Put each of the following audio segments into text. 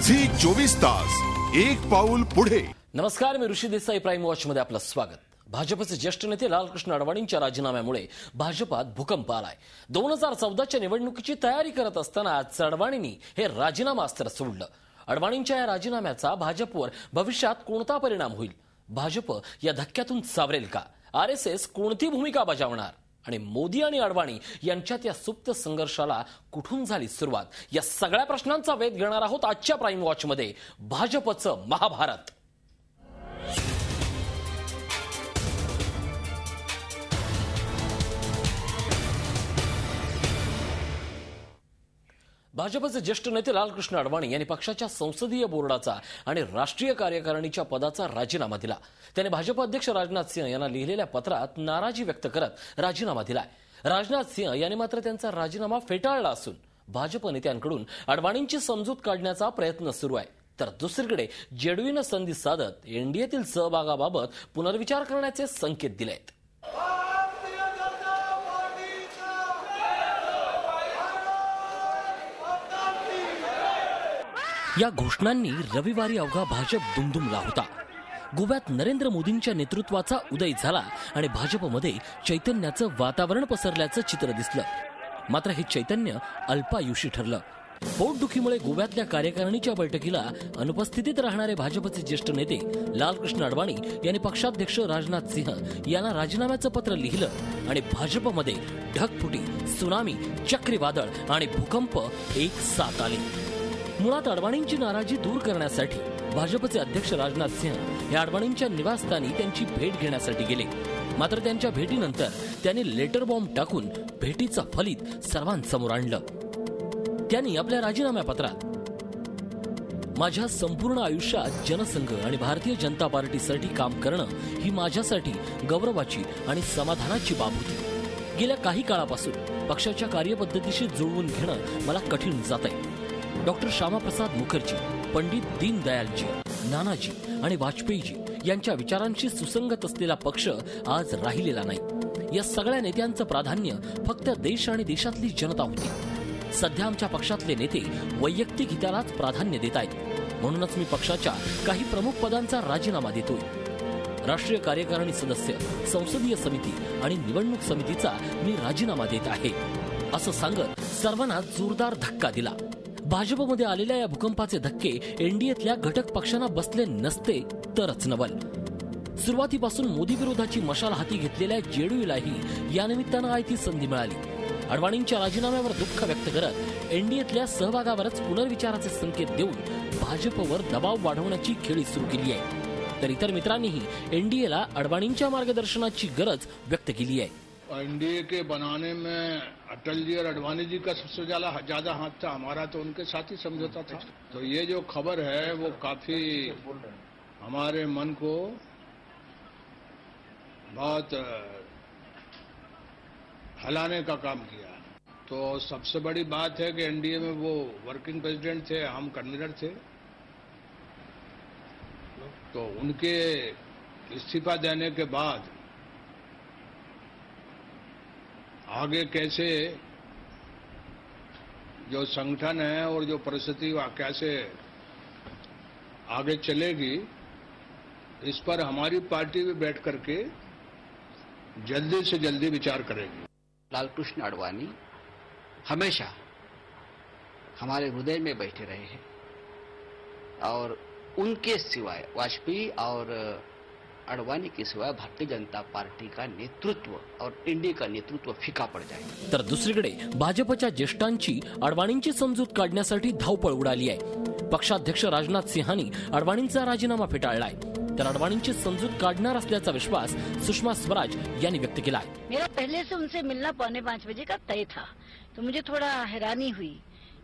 Zee 24 तास एक पाऊल पुढे. नमस्कार, मी ऋषी देसाई प्राईम वॉच मध्ये आपलं स्वागत. भाजपचे ज्येष्ठ नेते लालकृष्ण अडवाणींच्या राजीनाम्यामुळे भाजपात भूकंप आलाय. 2014च्या निवडणुकीची तयारी करत असताना अडवाणींनी हे राजीनामा अस्त्र सोडलं. अडवाणींच्या या राजीनाम्याचा भाजपवर भविष्यात कोणता परिणाम होईल? भाजप या धक्क्यातून सावरेल का? आरएसएस कोणती भूमिका बजावणार? आणि मोदी आणि अडवाणी यांच्यात या सुप्त संघर्षाला कुठून झाली सुरुवात? या सगळ्या प्रश्नांचा वेध घेणार आहोत आजच्या प्राईम वॉच मध्ये. भाजपचं महाभारत. भाजपचे ज्येष्ठ नेते लालकृष्ण अडवाणी यांनी पक्षाच्या संसदीय बोर्डाचा आणि राष्ट्रीय कार्यकारिणीच्या पदाचा राजीनामा दिला. त्याने भाजप अध्यक्ष राजनाथ सिंह यांना लिहिलेल्या पत्रात नाराजी व्यक्त करत राजीनामा दिलाय. राजनाथ सिंह यांनी मात्र त्यांचा राजीनामा फेटाळला असून भाजप नेत्यांकडून अडवाणींची समजूत काढण्याचा प्रयत्न सुरू आहे. तर दुसरीकडे जेडीयूने संधी साधत एनडीएतील सहभागाबाबत पुनर्विचार करण्याचे संकेत दिले आहेत. या घोषणांनी रविवारी अवघा भाजप दुमदुमला होता. गोव्यात नरेंद्र मोदींच्या नेतृत्वाचा उदय झाला आणि भाजपमध्ये चैतन्याचं वातावरण पसरल्याचं चित्र दिसलं. मात्र हे चैतन्य अल्पायुषी ठरलं. पोटदुखीमुळे गोव्यातल्या कार्यकारिणीच्या बैठकीला अनुपस्थितीत राहणारे भाजपचे ज्येष्ठ नेते लालकृष्ण अडवाणी यांनी पक्षाध्यक्ष राजनाथ सिंह यांना राजीनाम्याचं पत्र लिहिलं आणि भाजपमध्ये ढगफुटी, सुनामी, चक्रीवादळ आणि भूकंप एक साथ आले. मुळात अडवाणींची नाराजी दूर करण्यासाठी भाजपचे अध्यक्ष राजनाथ सिंह हे अडवाणींच्या निवासस्थानी त्यांची भेट घेण्यासाठी गेले. मात्र त्यांच्या भेटीनंतर त्यांनी लेटर बॉम्ब टाकून भेटीचं फलित सर्वांसमोर आणलं. त्यांनी आपल्या राजीनाम्या पत्रात, माझ्या संपूर्ण आयुष्यात जनसंघ आणि भारतीय जनता पार्टीसाठी काम करणं ही माझ्यासाठी गौरवाची आणि समाधानाची बाब होती. गेल्या काही काळापासून पक्षाच्या कार्यपद्धतीशी जुळवून घेणं मला कठीण जात आहे. डॉक्टर श्यामाप्रसाद मुखर्जी, पंडित दीनदयालजी, नानाजी आणि वाजपेयीजी यांच्या विचारांशी सुसंगत असलेला पक्ष आज राहिलेला नाही. या सगळ्या नेत्यांचं प्राधान्य फक्त देश आणि देशातली जनता होती. सध्या आमच्या पक्षातले नेते वैयक्तिक हितालाच प्राधान्य देत आहेत. म्हणूनच मी पक्षाच्या काही प्रमुख पदांचा राजीनामा देतोय. राष्ट्रीय कार्यकारिणी सदस्य, संसदीय समिती आणि निवडणूक समितीचा मी राजीनामा देत आहे, असं सांगत सर्वांना जोरदार धक्का दिला. भाजपमध्ये आलेल्या या भूकंपाचे धक्के एनडीएतल्या घटक पक्षांना बसले नसते तरच नवल. सुरुवातीपासून मोदी विरोधाची मशाल हाती घेतलेल्या जेडीयूलाही या निमित्तानं आयती संधी मिळाली. अडवाणींच्या राजीनाम्यावर दुःख व्यक्त करत एनडीएतल्या सहभागावरच पुनर्विचाराचे संकेत देऊन भाजपवर दबाव वाढवण्याची खेळी सुरू केली आहे. तर इतर मित्रांनीही एनडीएला अडवाणींच्या मार्गदर्शनाची गरज व्यक्त केली आहे. एनडीए के बनाने में अटल जी और अडवाणी जी का सबसे ज्यादा हाथ था. हमारा तो उनके साथ ही समझौता था. तो ये जो खबर है वो काफी हमारे मन को बहुत हिलाने का काम किया. तो सबसे बड़ी बात है कि एनडीए में वो वर्किंग प्रेसिडेंट थे, हम कन्वीनर थे. तो उनके इस्तीफा देने के बाद आगे कैसे जो संगठन है और जो परिस्थिति कैसे आगे चलेगी, इस पर हमारी पार्टी भी बैठ करके जल्दी से जल्दी विचार करेगी. लालकृष्ण अडवाणी हमेशा हमारे हृदय में बैठे रहे हैं और उनके सिवाय, वाजपेयी और अडवाणी के सिवाय भारतीय जनता पार्टी का नेतृत्व और एनडीए का नेतृत्व फिका पड़ जाएगा. तर दुसरीकडे भाजपच्या ज्येष्ठांची अडवाणींची समजूत काढण्यासाठी धावपळ उडाली आहे. पक्षाध्यक्ष राजनाथ सिंहांनी अडवाणींचा राजीनामा फेटाळलाय. तर अडवाणींची समजूत काढणार असल्याचा विश्वास सुषमा स्वराज यांनी व्यक्त केला आहे. मेरा पहले से उनसे मिलना 4:45 बजे का तय था. तो मुझे थोड़ा हैरानी हुई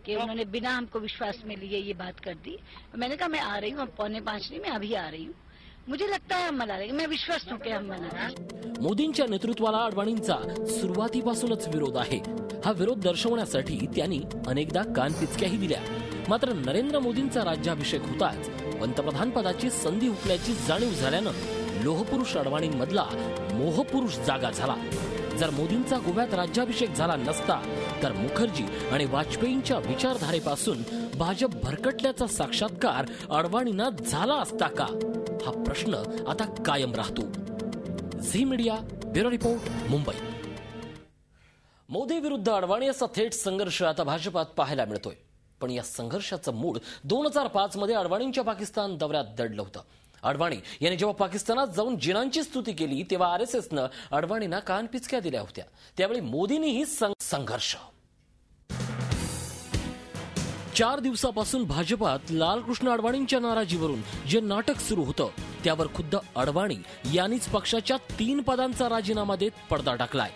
कि उन्होंने बिना हमको विश्वास में लिए ये बात कर दी. मैंने कहा मैं आ रही हूँ, 4:45 नहीं, मैं अभी आ रही हूँ. मुझे लगता है हम मना लेंगे. मैं विश्वास हूं कि हम मना. मोदींच्या नेतृत्वाला अडवाणींचा सुरुवातीपासूनच विरोध आहे. हा विरोध दर्शवण्यासाठी त्यांनी अनेकदा कानपिचक्याही दिल्या. मात्र नरेंद्र मोदींचा राज्याभिषेक होताच पंतप्रधान पदाची संधी हुकल्याची जाणीव झाल्यानं लोहपुरुष अडवाणींमधला मोहपुरुष जागा झाला. जर मोदींचा गोव्यात राज्याभिषेक झाला नसता तर मुखर्जी आणि वाजपेयींच्या विचारधारेपासून भाजप भरकटल्याचा साक्षात्कार अडवाणींना झाला असता का, हा प्रश्न आता कायम राहतो. Zee media, bureau report, Mumbai. Modi विरुद्ध अडवाणी असा थेट संघर्ष आता भाजपात पाहायला मिळतोय. पण या संघर्षाचं मूळ 2005 मध्ये अडवाणींच्या पाकिस्तान दौऱ्यात दडलं होतं. अडवाणी यांनी जेव्हा पाकिस्तानात जाऊन जिनांची स्तुती केली तेव्हा आरएसएसनं अडवाणींना कानपिचक्या दिल्या होत्या. त्यावेळी मोदींनीही संघर्ष. 4 दिवसापासून भाजपात लालकृष्ण अडवाणींच्या नाराजीवरून जे नाटक सुरू होतं त्यावर खुद्द अडवाणी यांनीच पक्षाच्या 3 पदांचा राजीनामा देत पडदा टाकलाय.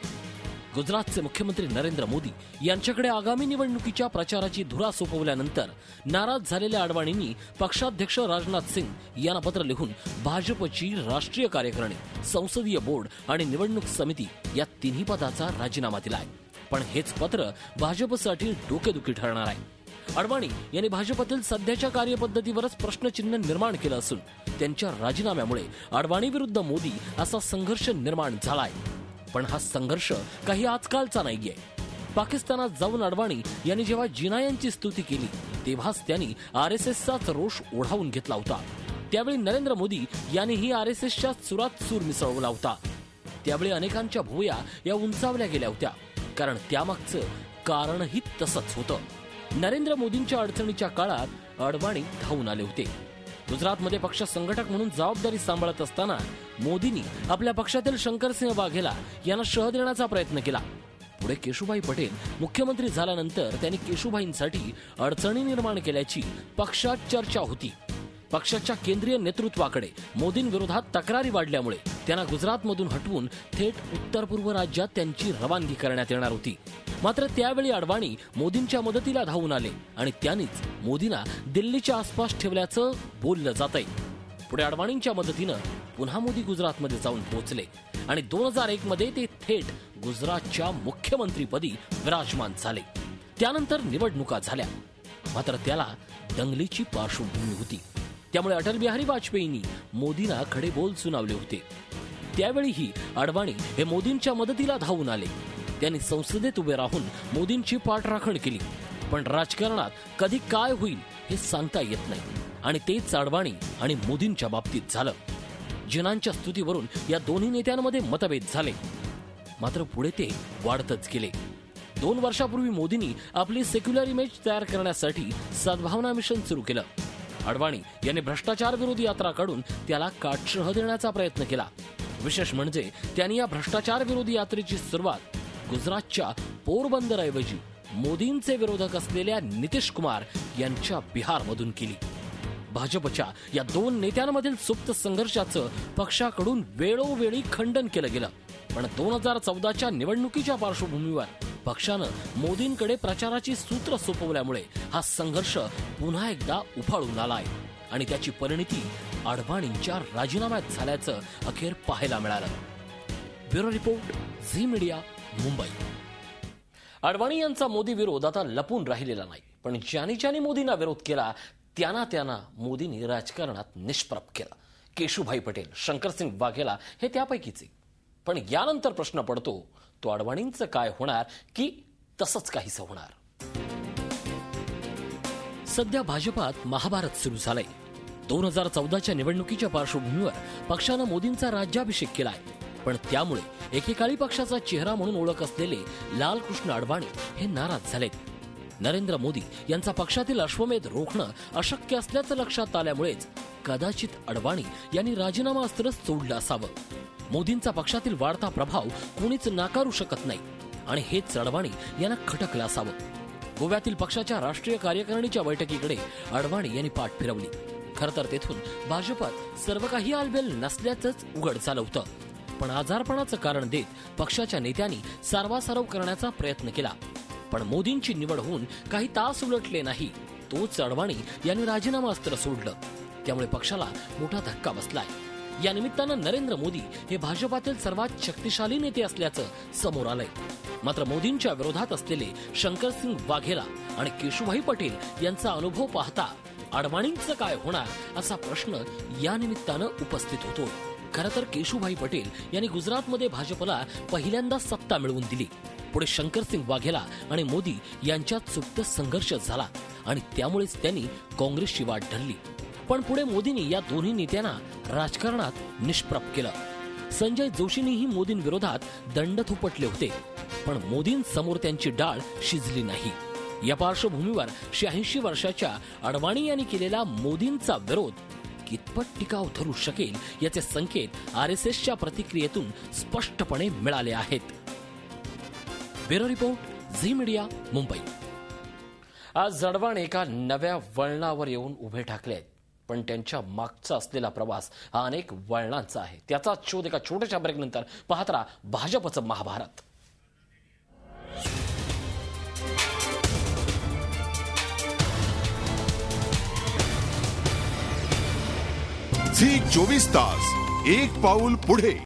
गुजरातचे मुख्यमंत्री नरेंद्र मोदी यांच्याकडे आगामी निवडणुकीच्या प्रचाराची धुरा सोपवल्यानंतर नाराज झालेल्या अडवाणींनी पक्षाध्यक्ष राजनाथ सिंग यांना पत्र लिहून भाजपची राष्ट्रीय कार्यकारिणी, संसदीय बोर्ड आणि निवडणूक समिती या 3 पदाचा राजीनामा दिलाय. पण हेच पत्र भाजपसाठी डोकेदुखी ठरणार आहे. अडवाणी यांनी भाजपातील सध्याच्या कार्यपद्धतीवरच प्रश्नचिन्ह निर्माण केलं असून त्यांच्या राजीनाम्यामुळे अडवाणी विरुद्ध मोदी असा संघर्ष निर्माण झालाय. पण हा संघर्ष काही आजकालचा नाहीये. पाकिस्तानात जाऊन अडवाणी यांनी जेव्हा जिना यांची स्तुती केली तेव्हाच त्यांनी आरएसएसचाच रोष ओढावून घेतला होता. त्यावेळी नरेंद्र मोदी यांनीही आरएसएसच्या सुरात सूर मिसळवला होता. त्यावेळी अनेकांच्या भुवया या उंचावल्या गेल्या होत्या, कारण त्यामागचं कारणही तसंच होतं. नरेंद्र मोदींच्या अडचणीच्या काळात अडवाणी धावून आले होते. गुजरातमध्ये पक्ष संघटक म्हणून जबाबदारी सांभाळत असताना मोदींनी आपल्या पक्षातील शंकरसिंह वाघेला यांना शह देण्याचा प्रयत्न केला. पुढे केशुभाई पटेल मुख्यमंत्री झाल्यानंतर त्यांनी केशुभाईंसाठी अडचणी निर्माण केल्याची पक्षात चर्चा होती. पक्षाच्या केंद्रीय नेतृत्वाकडे मोदींविरोधात तक्रारी वाढल्यामुळे त्यांना गुजरातमधून हटवून थेट उत्तर पूर्व राज्यात त्यांची रवानगी करण्यात येणार होती. मात्र त्यावेळी अडवाणी मोदींच्या मदतीला धावून आले आणि त्यांनीच मोदींना दिल्लीच्या आसपास ठेवल्याचं बोललं जातंय. पुढे अडवाणींच्या मदतीनं पुन्हा मोदी गुजरातमध्ये जाऊन पोहोचले आणि 2001 मध्ये ते थेट गुजरातच्या मुख्यमंत्रीपदी विराजमान झाले. त्यानंतर निवडणुका झाल्या, मात्र त्याला दंगलीची पार्श्वभूमी होती. त्यामुळे अटल बिहारी वाजपेयींनी मोदींना खडे बोल सुनावले होते. त्यावेळीही अडवाणी हे मोदींच्या मदतीला धावून आले. त्यांनी संसदेत उभे राहून मोदींची पाठराखण केली. पण राजकारणात कधी काय होईल हे सांगता येत नाही आणि तेच अडवाणी आणि मोदींच्या बाबतीत झालं. जिनांच्या स्तुतीवरून या दोन्ही नेत्यांमध्ये मतभेद झाले, मात्र पुढे ते वाढतच गेले. 2 वर्षापूर्वी मोदींनी आपली सेक्युलर इमेज तयार करण्यासाठी सद्भावना मिशन सुरू केलं. अडवाणी यांनी भ्रष्टाचार विरोधी यात्रा काढून त्याला काटशह देण्याचा प्रयत्न केला. विशेष म्हणजे त्यांनी या भ्रष्टाचार विरोधी यात्रेची सुरुवात गुजरातच्या पोरबंदरऐवजी मोदींचे विरोधक असलेल्या नितीश कुमार यांच्या बिहारमधून केली. भाजपच्या या 2 नेत्यांमधील सुप्त संघर्षाचं पक्षाकडून वेळोवेळी खंडन केलं गेलं. पण 2014च्या निवडणुकीच्या पार्श्वभूमीवर पक्षानं मोदींकडे प्रचाराची सूत्र सोपवल्यामुळे हा संघर्ष पुन्हा एकदा उफाळून आलाय आणि त्याची परिणती अडवाणींच्या राजीनाम्यात झाल्याचं अखेर पाहायला मिळालं. Bureau report, Zee media, Mumbai. Advani यांचा मोदी विरोध आता लपून राहिलेला नाही, पण ज्यांनी मोदींना विरोध केला त्यांना मोदींनी राजकारणात निष्प्रभ केलं. केशुभाई पटेल, शंकरसिंग वाघेला हे त्यापैकीच एक. पण यानंतर प्रश्न पडतो तो अडवाणींचं काय होणार की तसंच काहीसं होणार. सध्या भाजपात महाभारत सुरू झालंय. 2014च्या निवडणुकीच्या पार्श्वभूमीवर पक्षानं मोदींचा राज्याभिषेक केलाय. पण त्यामुळे एकेकाळी पक्षाचा चेहरा म्हणून ओळख असलेले लालकृष्ण अडवाणी हे नाराज झालेत. नरेंद्र मोदी यांचा पक्षातील अश्वमेध रोखणं अशक्य असल्याचं लक्षात आल्यामुळेच कदाचित अडवाणी यांनी राजीनामा अस्त्र सोडलं असावं. मोदींचा पक्षातील वाढता प्रभाव कोणीच नाकारू शकत नाही आणि हेच अडवाणी यांना खटकलं असावं. गोव्यातील पक्षाच्या राष्ट्रीय कार्यकारिणीच्या बैठकीकडे अडवाणी यांनी पाठ फिरवली. खरं तर तेथून भाजपात सर्व काही आलबेल नसल्याचंच उघड झालं होतं. पण आजारपणाचं कारण देत पक्षाच्या नेत्यांनी सारवासारव करण्याचा प्रयत्न केला. पण मोदींची निवड होऊन काही तास उलटले नाही तोच अडवाणी यांनी राजीनामा अस्त्र सोडलं. त्यामुळे पक्षाला मोठा धक्का बसलाय. या निमित्तानं नरेंद्र मोदी हे भाजपातील सर्वात शक्तिशाली नेते असल्याचं समोर आलंय. मात्र मोदींच्या विरोधात असलेले शंकरसिंग वाघेला आणि केशुभाई पटेल यांचा अनुभव पाहता अडवाणींचं काय होणार असा प्रश्न या निमित्तानं उपस्थित होतो. खरं तर केशुभाई पटेल यांनी गुजरातमध्ये भाजपला पहिल्यांदा सत्ता मिळवून दिली. पुढे शंकरसिंग वाघेला आणि मोदी यांच्यात सुप्त संघर्ष झाला आणि त्यामुळेच त्यांनी काँग्रेसची वाट धरली. पण पुढे मोदींनी या दोन्ही नेत्यांना राजकारणात निष्प्रभ केलं. संजय जोशींनीही मोदींविरोधात दंड थोपटले होते, पण मोदींसमोर त्यांची डाळ शिजली नाही. या पार्श्वभूमीवर 86 वर्षाच्या अडवाणी यांनी केलेला मोदींचा विरोध कितपत टिकाव धरू शकेल याचे संकेत RSSच्या प्रतिक्रियेतून स्पष्टपणे मिळाले आहेत. Bureau report, Zee media, Mumbai. आज अडवाणी एका नव्या वळणावर येऊन उभे ठाकले आहेत, पण त्यांच्या मागचा असलेला प्रवास हा अनेक वळणांचा आहे. त्याचा शोध एका छोट्याशा ब्रेकनंतर पाहत राहा भाजपचं महाभारत. झी 24 तास, एक पाऊल पुढे.